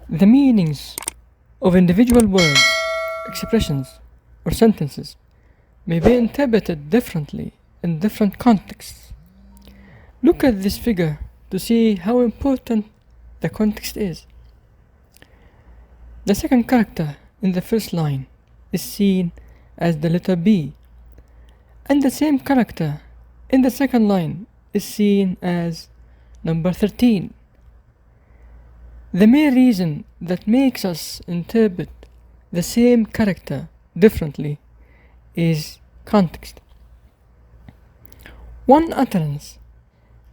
The meanings of individual words, expressions, or sentences may be interpreted differently in different contexts. Look at this figure to see how important the context is. The second character in the first line is seen as the letter B, and the same character in the second line is seen as number 13. The main reason that makes us interpret the same character differently is context. One utterance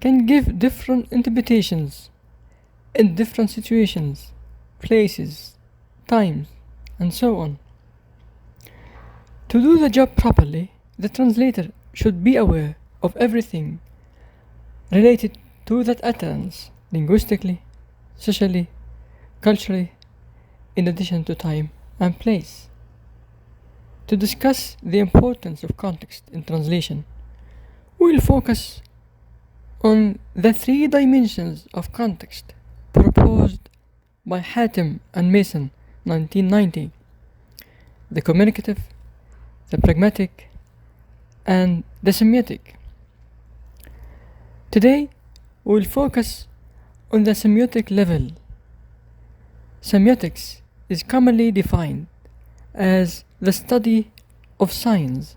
can give different interpretations in different situations, places, times, and so on. To do the job properly, the translator should be aware of everything related to that utterance linguistically, socially, culturally, in addition to time and place. To discuss the importance of context in translation, we will focus on the three dimensions of context proposed by Hatim and Mason 1990: the communicative, the pragmatic, and the semiotic. Today, we will focus on the semiotic level. Semiotics is commonly defined as the study of signs.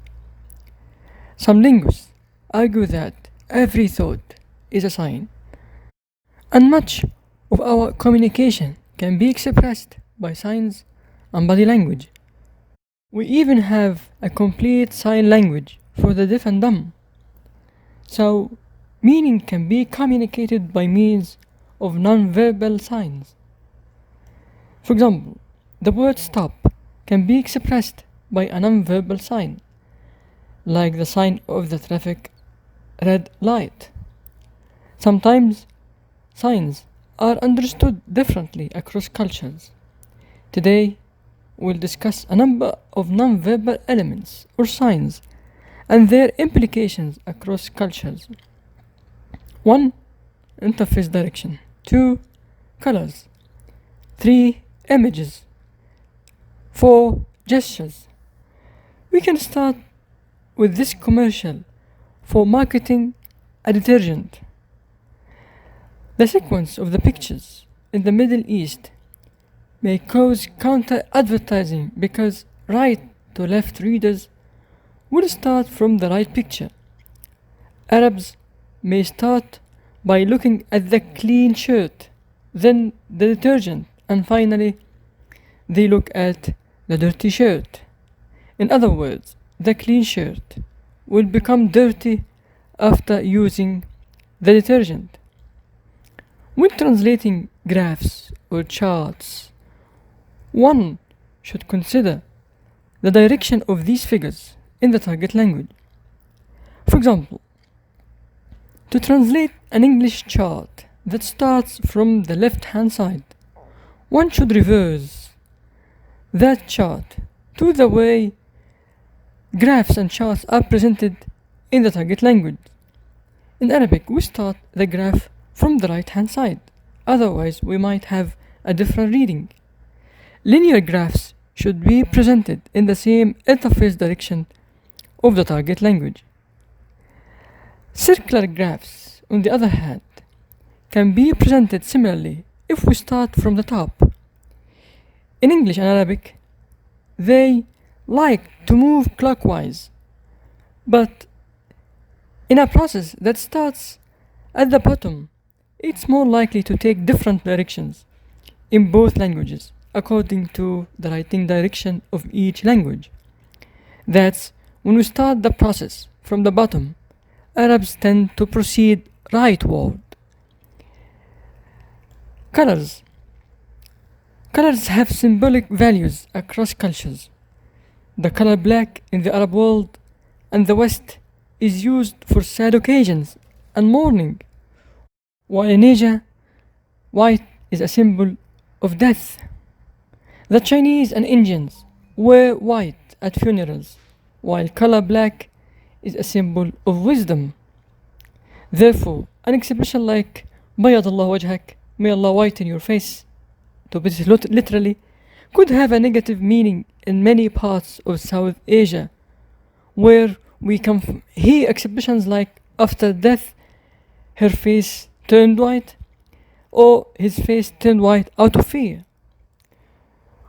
Some linguists argue that every thought is a sign, and much of our communication can be expressed by signs and body language. We even have a complete sign language for the deaf and dumb. So, meaning can be communicated by means of non-verbal signs. For example, the word stop can be expressed by a non-verbal sign, like the sign of the traffic red light. Sometimes signs are understood differently across cultures. Today, we'll discuss a number of non-verbal elements or signs and their implications across cultures. 1. Interface direction. 2. Colors. 3. Images. 4. Gestures. We can start with this commercial for marketing a detergent. The sequence of the pictures in the Middle East may cause counter-advertising because right to left readers will start from the right picture. Arabs may start by looking at the clean shirt, then the detergent, and finally they look at the dirty shirt. In other words, the clean shirt will become dirty after using the detergent. When translating graphs or charts, one should consider the direction of these figures in the target language. For example, to translate an English chart that starts from the left-hand side, one should reverse that chart to the way graphs and charts are presented in the target language. In Arabic, we start the graph from the right-hand side, otherwise we might have a different reading. Linear graphs should be presented in the same interface direction of the target language. Circular graphs, on the other hand, can be presented similarly if we start from the top. In English and Arabic, they like to move clockwise, but in a process that starts at the bottom, it's more likely to take different directions in both languages according to the writing direction of each language. That's when we start the process from the bottom, Arabs tend to proceed rightward. Colors. Colors have symbolic values across cultures. The color black in the Arab world and the West is used for sad occasions and mourning, while in Asia, white is a symbol of death. The Chinese and Indians wear white at funerals, while color black is a symbol of wisdom. Therefore, an expression like بيض الله وجهك, may Allah whiten your face, to put it literally, could have a negative meaning in many parts of South Asia, where we can hear expressions like after death her face turned white, or his face turned white out of fear.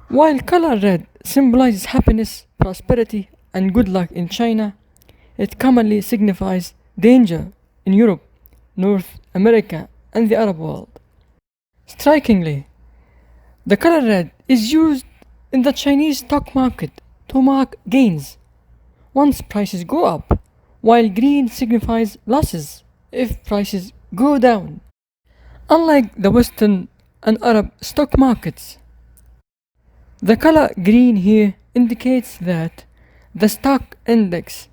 While color red symbolizes happiness, prosperity, and good luck in China, it commonly signifies danger in Europe, North America, and the Arab world. Strikingly, the color red is used in the Chinese stock market to mark gains once prices go up, while green signifies losses if prices go down. Unlike the Western and Arab stock markets, the color green here indicates that the stock index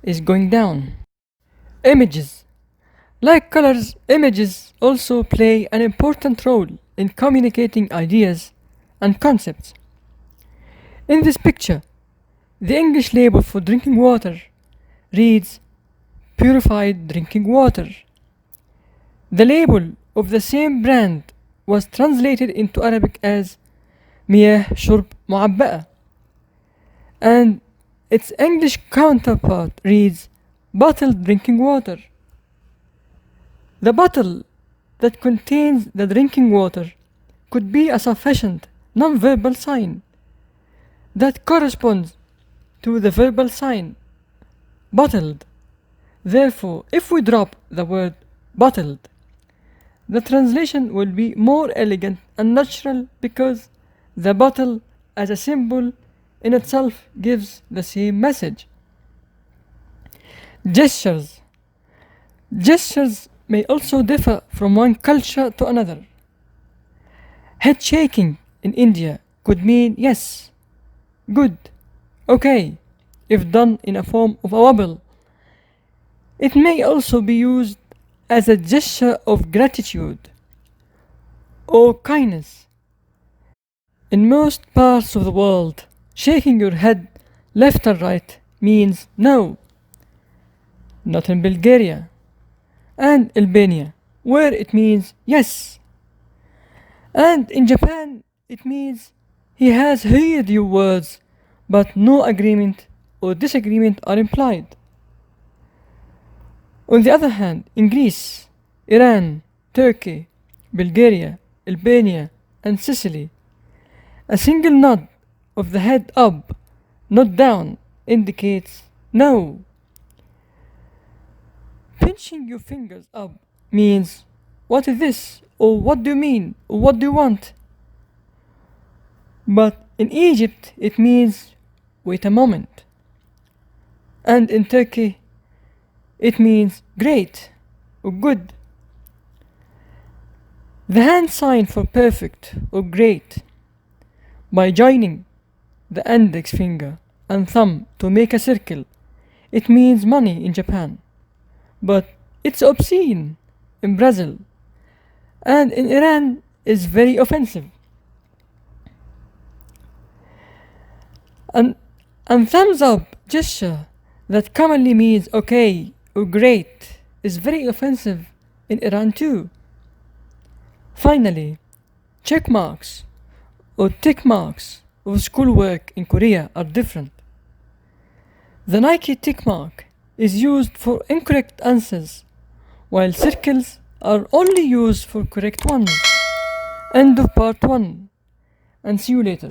is going down. Images. Like colors, images also play an important role in communicating ideas and concepts. In this picture, the English label for drinking water reads purified drinking water. The label of the same brand was translated into Arabic as مياه شرب معبأة, and its English counterpart reads bottled drinking water. The bottle that contains the drinking water could be a sufficient non-verbal sign that corresponds to the verbal sign bottled. Therefore, if we drop the word bottled, the translation will be more elegant and natural because the bottle as a symbol in itself gives the same message. Gestures. Gestures may also differ from one culture to another. Head shaking in India could mean yes, good, okay, if done in a form of a wobble. It may also be used as a gesture of gratitude or kindness. In most parts of the world, shaking your head left or right means no. Not in Bulgaria and Albania, where it means yes. And in Japan, it means he has heard your words, but no agreement or disagreement are implied. On the other hand, in Greece, Iran, Turkey, Bulgaria, Albania, and Sicily, a single nod of the head up, not down, indicates no. Pinching your fingers up means what is this, or what do you mean, or what do you want? But in Egypt it means wait a moment. And in Turkey it means great or good. The hand sign for perfect or great, by joining the index finger and thumb to make a circle, it means money in Japan. But it's obscene in Brazil, and in Iran is very offensive. And thumbs up gesture that commonly means okay or great is very offensive in Iran too. Finally, check marks or tick marks of schoolwork in Korea are different. The Nike tick mark is used for incorrect answers, while circles are only used for correct ones. End of part 1, and see you later.